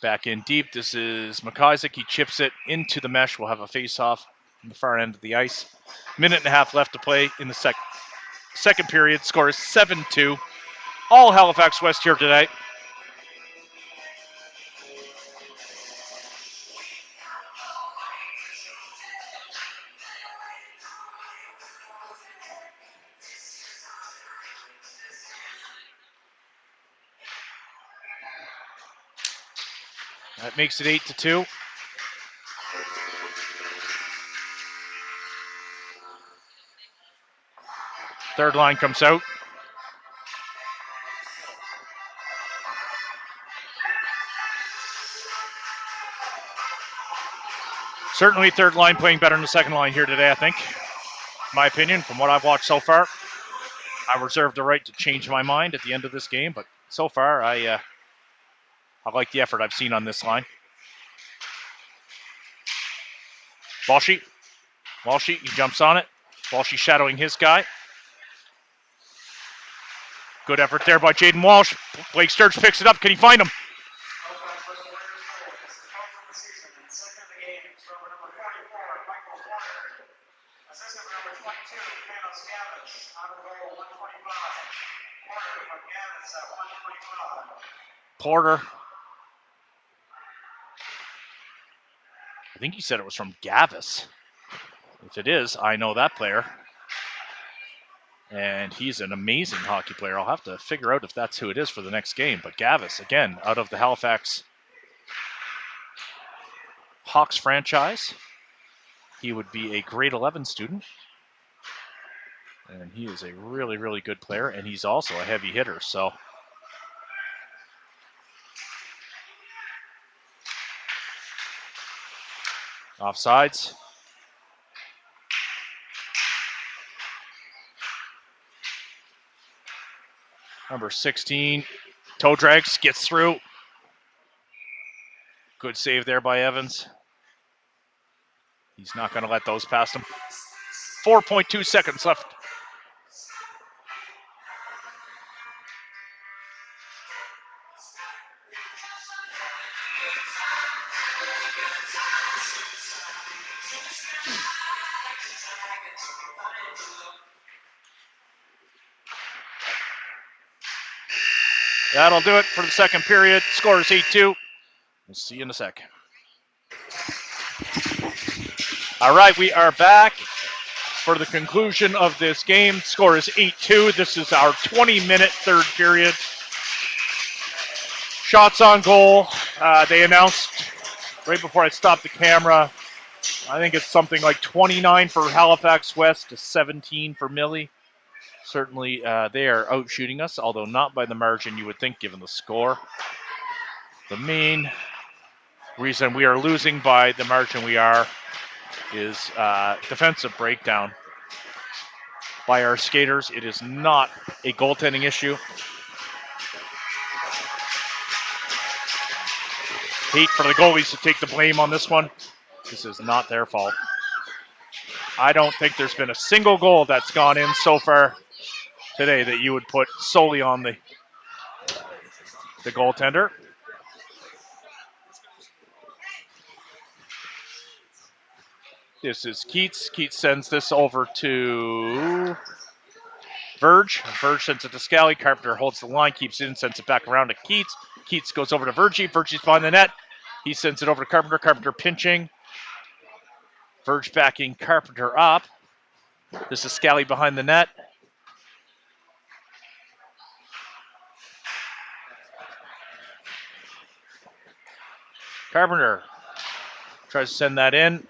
Back in deep. This is McIsaac. He chips it into the mesh. We'll have a face-off on the far end of the ice. Minute and a half left to play in the second period. Score is 7-2. All Halifax West here today. That makes it 8-2. Third line comes out. Certainly third line playing better than the second line here today, I think. My opinion, from what I've watched so far. I reserve the right to change my mind at the end of this game, but so far I like the effort I've seen on this line. Walshy, he jumps on it. Walshy shadowing his guy. Good effort there by Jaden Walsh. Blake Sturge picks it up. Can he find him? Porter. I think he said it was from Gavis. If it is, I know that player. And he's an amazing hockey player. I'll have to figure out if that's who it is for the next game. But Gavis, again, out of the Halifax Hawks franchise. He would be a grade 11 student. And he is a really, really good player. And he's also a heavy hitter. So offsides. Number 16, toe drags, gets through. Good save there by Evans. He's not going to let those past him. 4.2 seconds left. That'll do it for the second period. Score is 8-2. We'll see you in a sec. All right, we are back for the conclusion of this game. Score is 8-2. This is our 20-minute third period. Shots on goal. They announced right before I stopped the camera, I think it's something like 29 for Halifax West to 17 for Millie. Certainly they are outshooting us, although not by the margin you would think given the score. The main reason we are losing by the margin we are is defensive breakdown by our skaters. It is not a goaltending issue. Hate for the goalies to take the blame on this one. This is not their fault. I don't think there's been a single goal that's gone in so far today that you would put solely on the goaltender. This is Keats. Keats sends this over to Verge. Verge sends it to Scally. Carpenter holds the line, keeps it in, sends it back around to Keats. Keats goes over to Verge. Verge's behind the net. He sends it over to Carpenter. Carpenter pinching. Verge backing Carpenter up. This is Scally behind the net. Carpenter tries to send that in.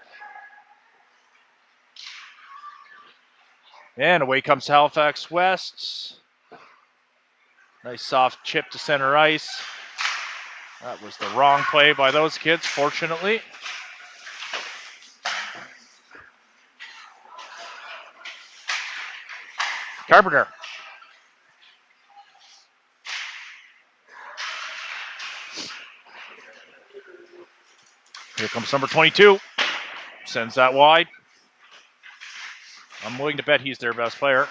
And away comes Halifax West. Nice soft chip to center ice. That was the wrong play by those kids, fortunately. Carpenter Here comes number 22. Sends that wide. I'm willing to bet he's their best player.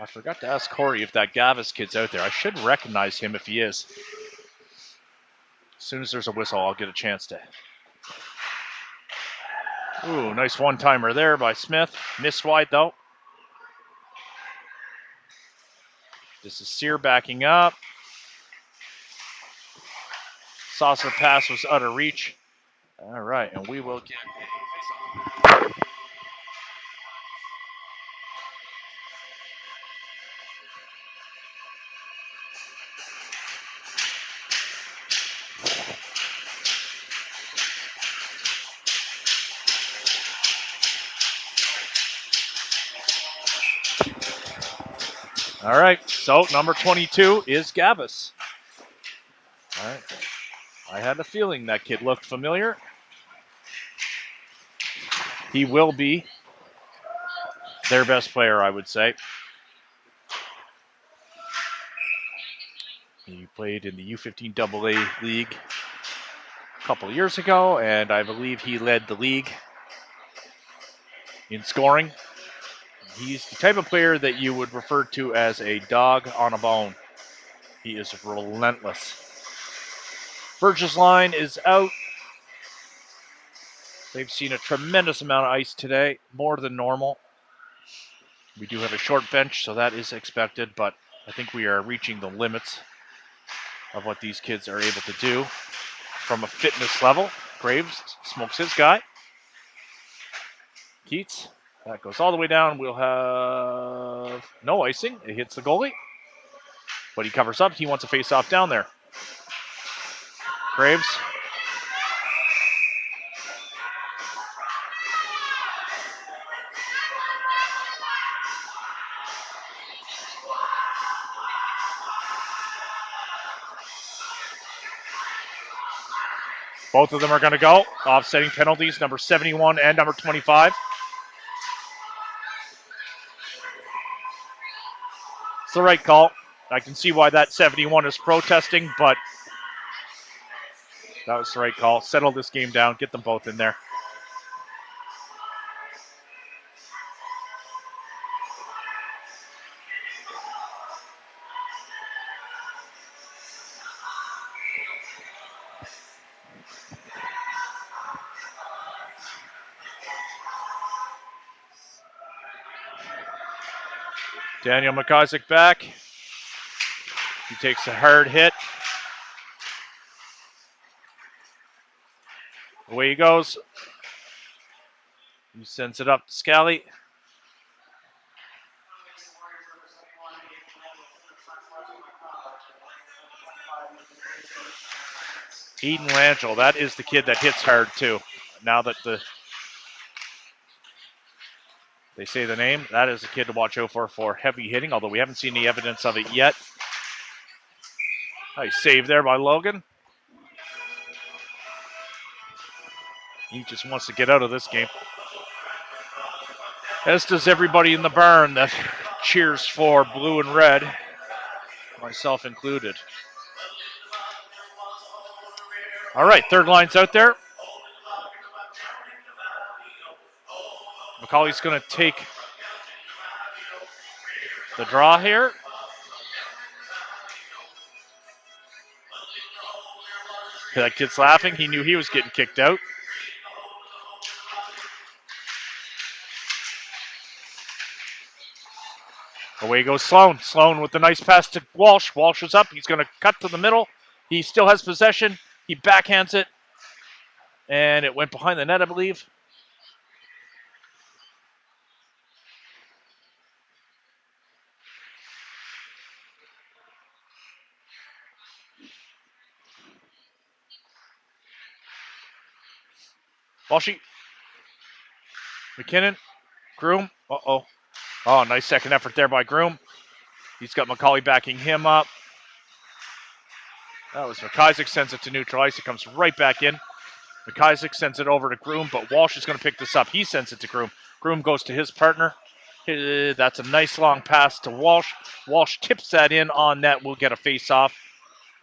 I forgot to ask Corey if that Gavis kid's out there. I should recognize him if he is. As soon as there's a whistle, I'll get a chance to. Ooh, nice one-timer there by Smith. Missed wide, though. This is Sear backing up. Saucer pass was out of reach. All right, and we will get a face-off. All right, so number 22 is Gavis. All right, I had a feeling that kid looked familiar. He will be their best player, I would say. He played in the U15 AA League a couple of years ago, and I believe he led the league in scoring. He's the type of player that you would refer to as a dog on a bone. He is relentless. Burgess line is out. They've seen a tremendous amount of ice today, more than normal. We do have a short bench, so that is expected, but I think we are reaching the limits of what these kids are able to do from a fitness level. Graves smokes his guy. Keats, that goes all the way down. We'll have no icing. It hits the goalie, but he covers up. He wants a face-off down there. Graves. Both of them are going to go. Offsetting penalties, number 71 and number 25. It's the right call. I can see why that 71 is protesting, but that was the right call. Settle this game down. Get them both in there. Daniel McIsaac back. He takes a hard hit. Away he goes. He sends it up to Scally. Eden Langell, that is the kid that hits hard too. Now that they say the name, that is a kid to watch out for heavy hitting, although we haven't seen any evidence of it yet. Nice save there by Logan. He just wants to get out of this game. As does everybody in the barn that cheers for blue and red, myself included. All right, third line's out there. McCauley's going to take the draw here. That kid's laughing. He knew he was getting kicked out. Away goes Sloan. Sloan with the nice pass to Walsh. Walsh is up. He's going to cut to the middle. He still has possession. He backhands it. And it went behind the net, I believe. Walshy. McKinnon. Groom. Uh-oh. Oh, nice second effort there by Groom. He's got McCauley backing him up. That was McIsaac, sends it to neutral ice. It comes right back in. McIsaac sends it over to Groom, but Walsh is going to pick this up. He sends it to Groom. Groom goes to his partner. That's a nice long pass to Walsh. Walsh tips that in on net. We'll get a face-off.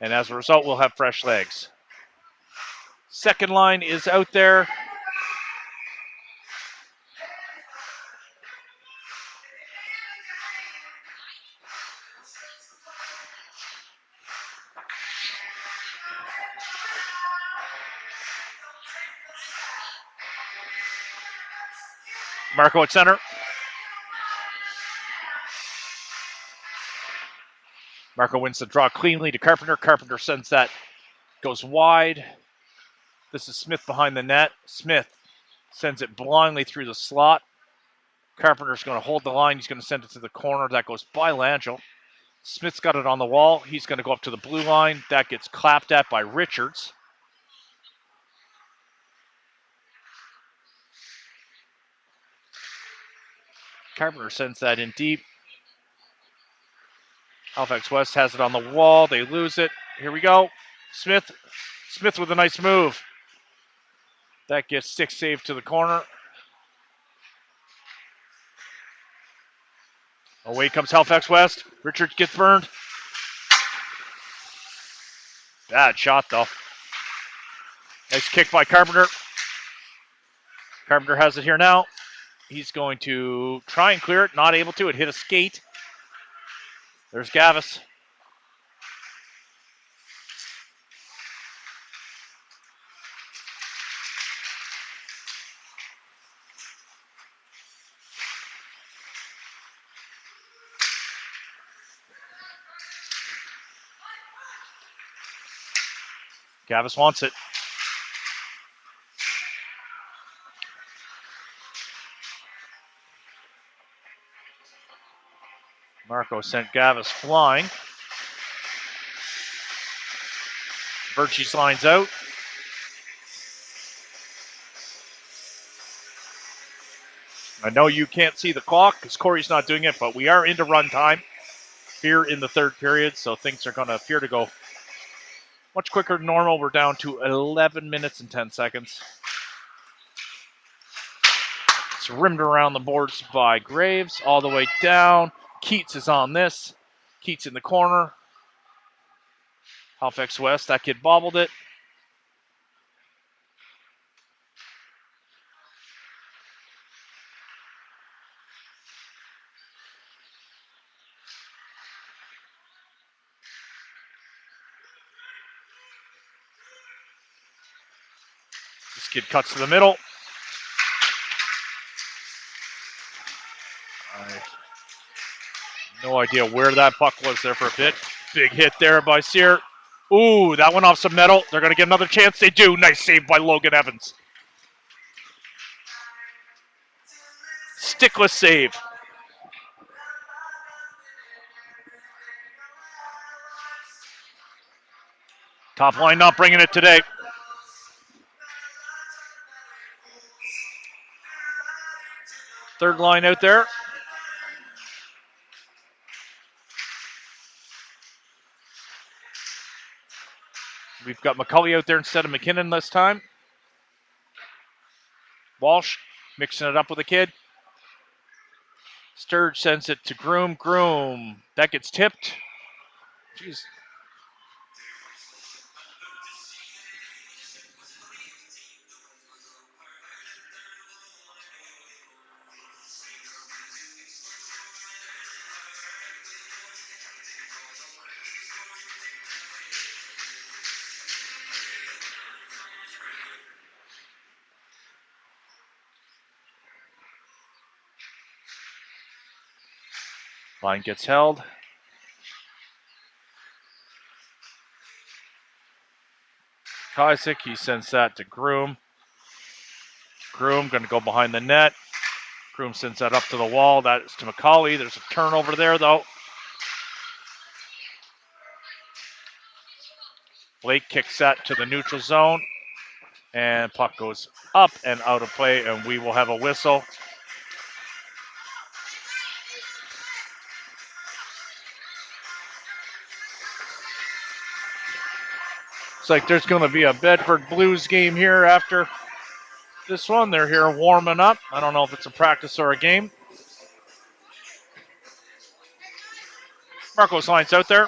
And as a result, we'll have fresh legs. Second line is out there. Marco at center. Marco wins the draw cleanly to Carpenter. Carpenter sends that, goes wide. This is Smith behind the net. Smith sends it blindly through the slot. Carpenter's going to hold the line. He's going to send it to the corner. That goes by Langell. Smith's got it on the wall. He's going to go up to the blue line. That gets clapped at by Richards. Carpenter sends that in deep. Halifax West has it on the wall. They lose it. Here we go. Smith with a nice move. That gets stick saved to the corner. Away comes Halifax West. Richards gets burned. Bad shot, though. Nice kick by Carpenter. Carpenter has it here now. He's going to try and clear it. Not able to. It hit a skate. There's Gavis. Gavis wants it. Marco sent Gavis flying. Virchie's lines out. I know you can't see the clock because Corey's not doing it, but we are into run time here in the third period, so things are going to appear to go much quicker than normal. We're down to 11 minutes and 10 seconds. It's rimmed around the boards by Graves all the way down. Keats is on this. Keats in the corner. Halifax West, that kid bobbled it. This kid cuts to the middle. No idea where that puck was there for a bit. Big hit there by Sear. Ooh, that went off some metal. They're going to get another chance. They do. Nice save by Logan Evans. Stickless save. Top line not bringing it today. Third line out there. We've got McCully out there instead of McKinnon this time. Walsh mixing it up with a kid. Sturge sends it to Groom. Groom. That gets tipped. Jeez. Line gets held. Kysick, he sends that to Groom. Groom going to go behind the net. Groom sends that up to the wall. That's to McCauley. There's a turnover there, though. Blake kicks that to the neutral zone. And puck goes up and out of play, and we will have a whistle. Looks like there's going to be a Bedford Blues game here after this one. They're here warming up. I don't know if it's a practice or a game. Marco's line's out there.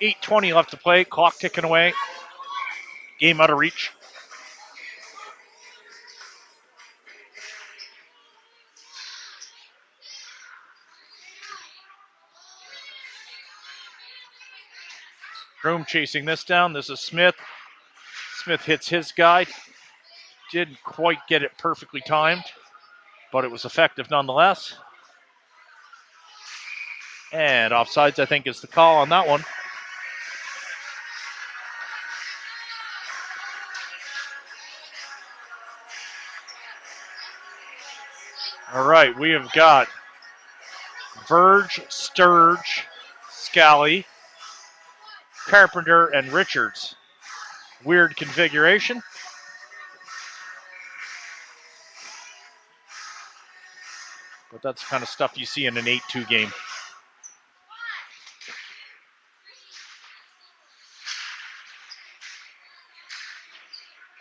8:20 left to play. Clock ticking away. Game out of reach. Groom chasing this down. This is Smith. Smith hits his guy. Didn't quite get it perfectly timed, but it was effective nonetheless. And offsides, I think, is the call on that one. All right, we have got Verge, Sturge, Scally, Carpenter, and Richards. Weird configuration. But that's the kind of stuff you see in an 8-2 game.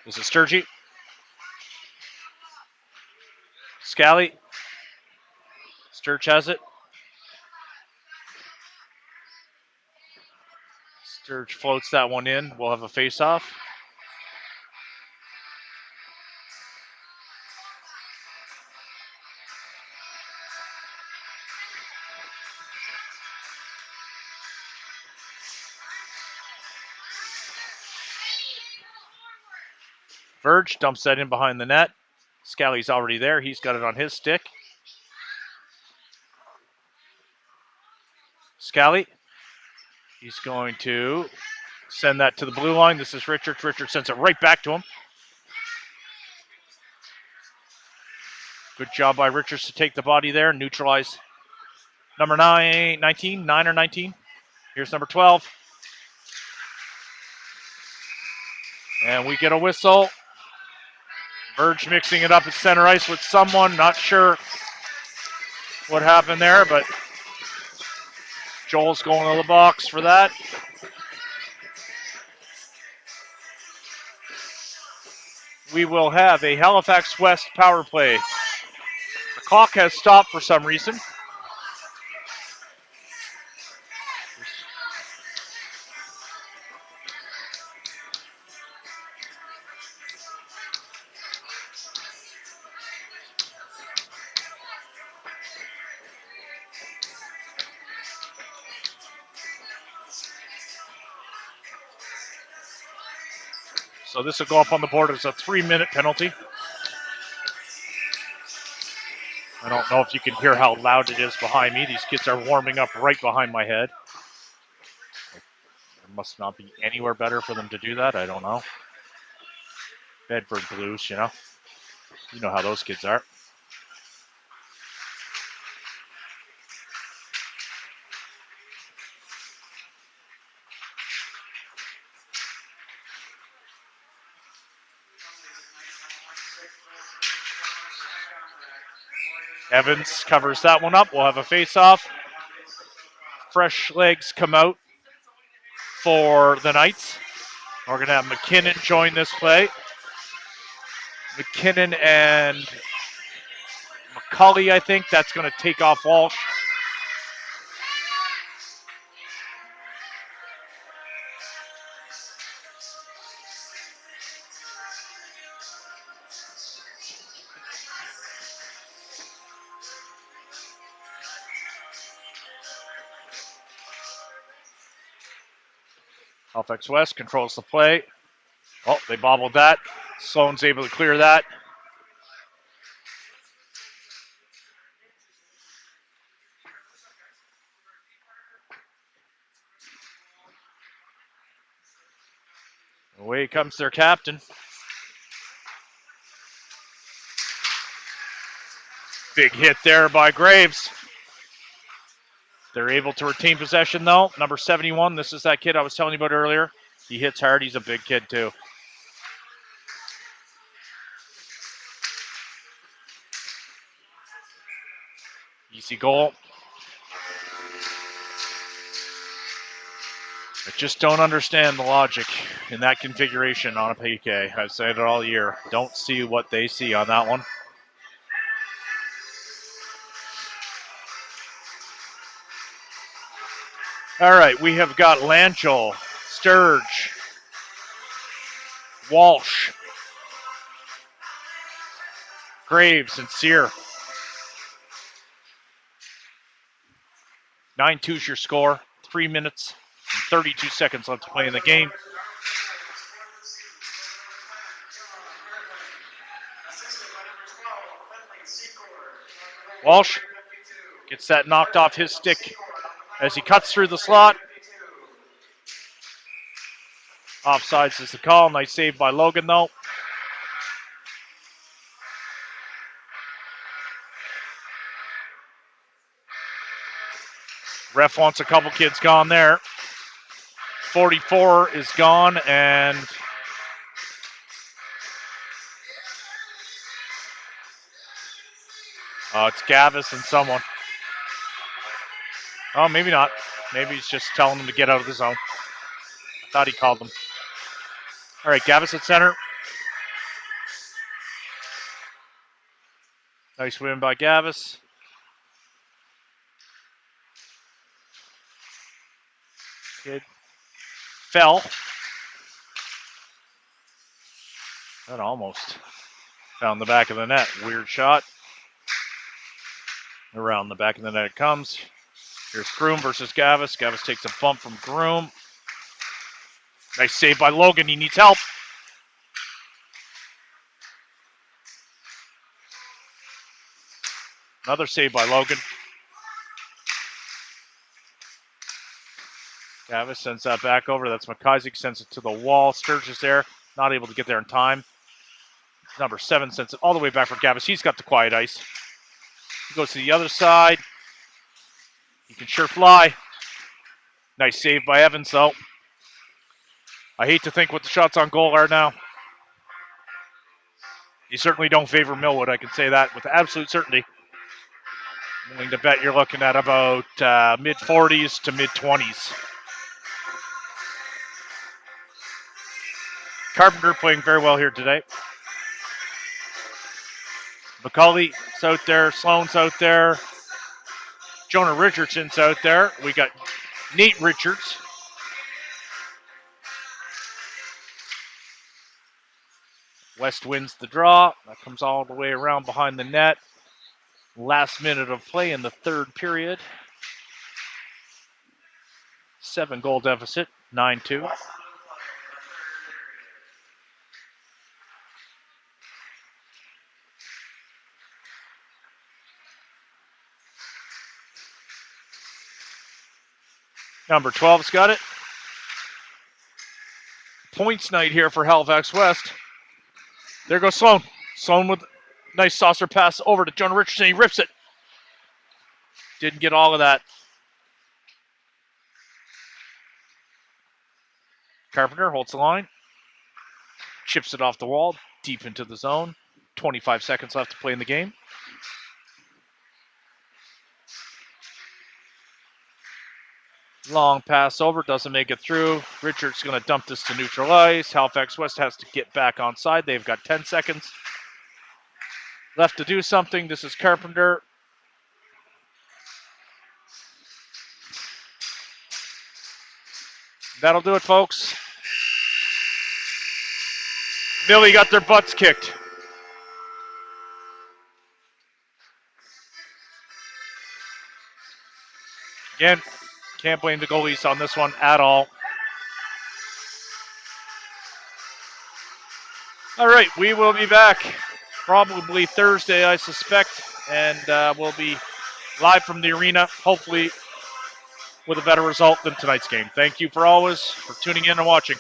This is Sturgey. Scally. Sturge has it. Sturge floats that one in. We'll have a face-off. Verge dumps that in behind the net. Scally's already there. He's got it on his stick. Scally. He's going to send that to the blue line. This is Richards. Richards sends it right back to him. Good job by Richards to take the body there, neutralize number 19, 9 or 19. Here's number 12. And we get a whistle. Verge mixing it up at center ice with someone. Not sure what happened there, but Joel's going to the box for that. We will have a Halifax West power play. The clock has stopped for some reason. So this will go up on the board as a 3-minute penalty. I don't know if you can hear how loud it is behind me. These kids are warming up right behind my head. It must not be anywhere better for them to do that. I don't know. Bedford Blues, you know. You know how those kids are. Evans covers that one up. We'll have a face-off. Fresh legs come out for the Knights. We're going to have McKinnon join this play. McKinnon and McCulley, I think. That's going to take off Walsh. Halifax West controls the play. Oh, they bobbled that. Sloan's able to clear that. Away comes their captain. Big hit there by Graves. They're able to retain possession, though. Number 71, this is that kid I was telling you about earlier. He hits hard. He's a big kid, too. Easy goal. I just don't understand the logic in that configuration on a PK. I've said it all year. Don't see what they see on that one. All right, we have got Lanchel, Sturge, Walsh, Graves, and Sear. 9-2 is your score. 3 minutes and 32 seconds left to play in the game. Walsh gets that knocked off his stick as he cuts through the slot. Offsides is the call. Nice save by Logan, though. Ref wants a couple kids gone there. 44 is gone, and it's Gavis and someone. Oh, maybe not. Maybe he's just telling them to get out of the zone. I thought he called them. All right, Gavis at center. Nice win by Gavis. Kid fell. That almost found the back of the net. Weird shot. Around the back of the net it comes. Here's Groom versus Gavis. Gavis takes a bump from Groom. Nice save by Logan. He needs help. Another save by Logan. Gavis sends that back over. That's McIsaac. Sends it to the wall. Sturgis there. Not able to get there in time. Number 7 sends it all the way back for Gavis. He's got the quiet ice. He goes to the other side. He can sure fly. Nice save by Evans, though. I hate to think what the shots on goal are now. You certainly don't favor Millwood. I can say that with absolute certainty. I'm willing to bet you're looking at about mid-40s to mid-20s. Carpenter playing very well here today. McCauley's out there. Sloan's out there. Jonah Richardson's out there. We got Nate Richards. West wins the draw. That comes all the way around behind the net. Last minute of play in the third period. 7-goal deficit, 9-2. Number 12's got it. Points night here for Halifax West. There goes Sloan. Sloan with a nice saucer pass over to Jonah Richardson. He rips it. Didn't get all of that. Carpenter holds the line. Chips it off the wall, deep into the zone. 25 seconds left to play in the game. Long pass over, doesn't make it through. Richards going to dump this to neutral ice. Halifax West has to get back on side. They've got 10 seconds left to do something. This is Carpenter. That'll do it, folks. Millie got their butts kicked. Again, can't blame the goalies on this one at all. All right, we will be back probably Thursday, I suspect, and we'll be live from the arena, hopefully with a better result than tonight's game. Thank you for always for tuning in and watching.